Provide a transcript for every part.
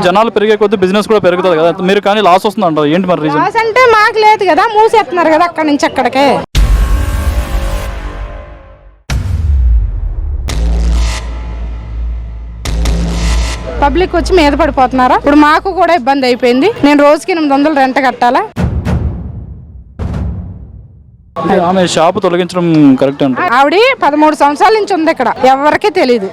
జనాలు పెరిగే కొద్ది బిజినెస్ కూడా పెరుగుతుంది కదా, మీరు కానీ లాస్ వస్తుంది అంటారు, ఏంటి మరి రీజన్? లాస్ అంటే మాకు లేదు కదా, మూసేస్తున్నారు కదా అక్కడి నుంచి అక్కడికే. పబ్లిక్ వచ్చి మీద పడిపోతున్నారా? ఇప్పుడు మాకు కూడా ఇబ్బంది అయిపోయింది. నేను రోజుకి 800 రెంట్ కట్టాలా? ఆమె షాపు తొలగించడం కరెక్ట్ అంటే ఆవిడ 13 సంవత్సరాల నుంచి ఉంది ఇక్కడ, ఎవరికీ తెలియదు.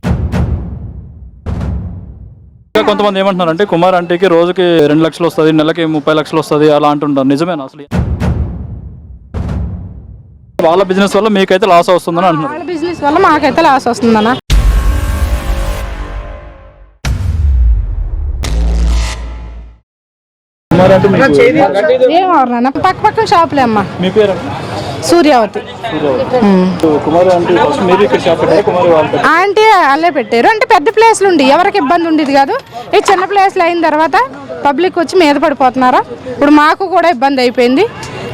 కొంతమంది ఏమంటున్నారు అంటే కుమార్ ఆంటీకి రోజుకి 2 లక్షలు వస్తుంది, నెలకి 30 లక్షలు వస్తుంది అలా అంటుంటారు, నిజమేనా అసలు? వాళ్ళ బిజినెస్ వల్ల మీకైతే లాస్ వస్తుందని అంటున్నారు. వాళ్ళ బిజినెస్ వల్ల మాకైతే లాస్ వస్తుందన్నా. కుమార్ ఆంటీ ఏమన్నా పక్క పక్కన షాపులే అమ్మా. మీ పేరు? సూర్యావతి. కుమార్ ఆంటీ ఫస్ట్ మీరు ఇక్కడ షాప్ పెట్టారు, కుమార్ వాళ్ళు ఆంటీ అల్లే పెట్టారు. అంటే పెద్ద ప్లేస్లు ఉండి ఎవరికి ఇబ్బంది ఉండేది కాదు. ఈ చిన్న ప్లేస్లు అయిన తర్వాత పబ్లిక్ వచ్చి మీద పడిపోతున్నారా? ఇప్పుడు మాకు కూడా ఇబ్బంది అయిపోయింది.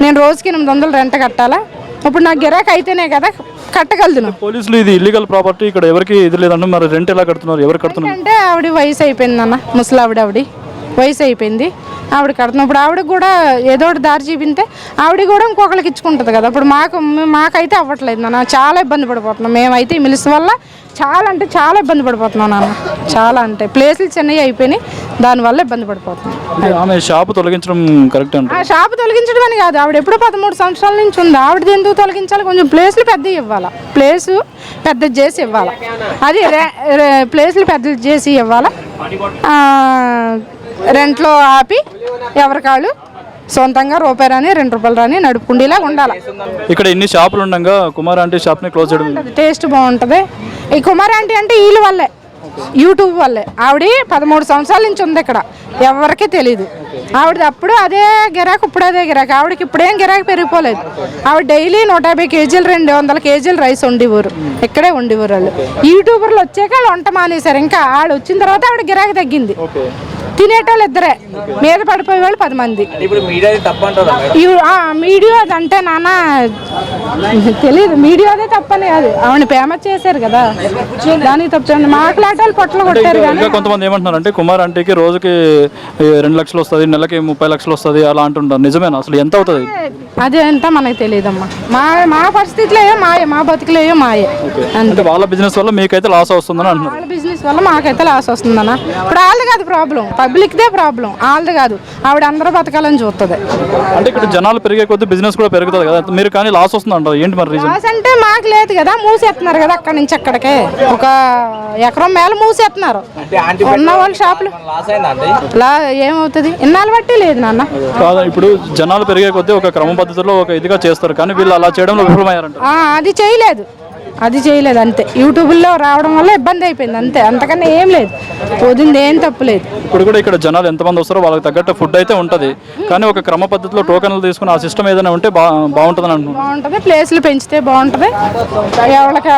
నేను రోజుకి 800 రెంట్ కట్టాలా? ఇప్పుడు నాకు గిరాక్ అయితేనే కదా కట్టగలను. పోలీసులు ఇది ఇల్లీగల్ ప్రాపర్టీ, ఇక్కడ ఎవరికి ఇది లేదంటే మరి రెంట్ ఎలా కడుతున్నారు, ఎవరు కడుతున్నారు? అంటే ఆవిడ వయసు అయిపోయింది అన్న, ముసలావిడ. ఆవిడ వయసు అయిపోయింది, ఆవిడ కడుతున్నప్పుడు ఆవిడకి కూడా ఏదో ఒకటి దారి చూపితే ఆవిడ కూడా ఇంకొకరికి ఇచ్చుకుంటుంది కదా. ఇప్పుడు మాకైతే అవ్వట్లేదు నాన్న, చాలా ఇబ్బంది పడిపోతున్నాం మేమైతే. ఈ మిల్స్ వల్ల చాలా అంటే చాలా ఇబ్బంది పడిపోతున్నాం నాన్న, చాలా అంటే ప్లేసులు చిన్నవి అయిపోయినాయి, దానివల్ల ఇబ్బంది పడిపోతున్నాం. ఆమె షాపు తొలగించడం కరెక్ట్ అంటే? ఆ షాపు తొలగించడం అని కాదు, ఆవిడ ఎప్పుడో 13 సంవత్సరాల నుంచి ఉంది. ఆవిడది ఎందుకు తొలగించాలి? కొంచెం ప్లేసులు పెద్దవి ఇవ్వాలా, ప్లేసు పెద్దది చేసి ఇవ్వాలా. అది ప్లేసులు పెద్దది చేసి ఇవ్వాలా. రెంట్లో ఆపి ఎవరికాళ్ళు సొంతంగా రూపాయి రాని 2 రూపాయలు రాని నడుపుకుండేలా ఉండాలి. ఇక్కడ ఇన్ని షాపులు ఉండగా కుమార్ ఆంటీ షాప్ని క్లోజ్ చేయడం టేస్ట్ బాగుంటుంది. ఈ కుమార్ ఆంటీ అంటే వీళ్ళ వల్లే, యూట్యూబ్ వల్లే. ఆవిడ 13 సంవత్సరాల నుంచి ఉంది ఇక్కడ, ఎవరికీ తెలియదు. ఆవిడ అప్పుడు అదే గిరాకు, ఇప్పుడు అదే గిరాకు. ఆవిడకి ఇప్పుడేం గిరాకు పెరిగిపోలేదు. ఆవిడ డైలీ 150 కేజీలు 200 కేజీలు రైస్ వండివ్వరు, ఇక్కడే వండివ్వరు వాళ్ళు. యూట్యూబర్లు వచ్చాక వాళ్ళు వంట మానేశారు. ఇంకా ఆవిడ వచ్చిన తర్వాత ఆవిడ గిరాకు తగ్గింది. తినేటోళ్ళు ఇద్దరే, మీద పడిపోయే వాళ్ళు 10 మంది. మీడియా అంటే నాన్న తెలియదు, మీడియాదే తప్పని కాదు, ఆవిడ ఫేమస్ చేశారు కదా, దానికి తప్పండి. మాట్లాడాలి పొట్టలు కొట్టారు. కానీ కొంతమంది ఏమంటున్నారు అంటే కుమార్ ఆంటీకి రోజుకి 2 లక్షలు వస్తుంది, నెలకి 30 లక్షలు వస్తుంది అలా అంటుంటారు, నిజమేనా అసలు? ఎంత అవుతుంది అదేంటో మనకు తెలియదమ్మా. మా పరిస్థితిలో మాయే, మా బతుకులో మాయే. అంటే వాళ్ళ బిజినెస్ వల్ల మీకైతే లాస్ వస్తుందని అంటున్నారు. వాళ్ళ బిజినెస్ వల్ల మాకైతే లాస్ వస్తుందన్న. ఇప్పుడు వాళ్ళది కాదు ప్రాబ్లం, పబ్లిక్దే ప్రాబ్లం, వాళ్ళది కాదు. ఆవిడ అందరూ బతకాలని చూస్తుంది. అంటే ఇక్కడ జనాలు పెరిగే కొద్ది బిజినెస్ కూడా పెరుగుతుంది కదా, మీరు కానీ లాస్ వస్తుంది అంటారు, ఏంటి మరి రీజన్? లాస్ అంటే మాకు లేదు కదా, మూసేస్తున్నారు కదా అక్కడి నుంచి అక్కడికే. 1 ఎకరం మేల మూసేస్తున్నారు ఉన్న వాళ్ళ షాపులు. ఏమవుతుంది? ఇన్నాళ్ళు బట్టి లేదు నాన్న. కాదు, ఇప్పుడు జనాలు పెరిగే కొద్దీ ఒక క్రమ పద్ధతిలో ఒక ఇదిగా చేస్తారు, కానీ వీళ్ళు అలా చేయడంలో విఫలమయ్యారంట. అది చేయలేదు అంతే. యూట్యూబ్లో రావడం వల్ల ఇబ్బంది అయిపోయింది అంతే, అంతకన్నా ఏం లేదు. పోతుంది ఏం తప్పు లేదు. ఇప్పుడు కూడా ఇక్కడ జనాలు ఎంతమంది వస్తారో వాళ్ళకి తగ్గట్టు ఫుడ్ అయితే ఉంటుంది, కానీ ఒక క్రమ పద్ధతిలో టోకన్లు తీసుకుని ఆ సిస్టమ్ ఏదైనా ఉంటే బాగుంటుంది అంటున్నాను. బాగుంటుంది, ప్లేస్లు పెంచితే బాగుంటుంది, ఎవరికి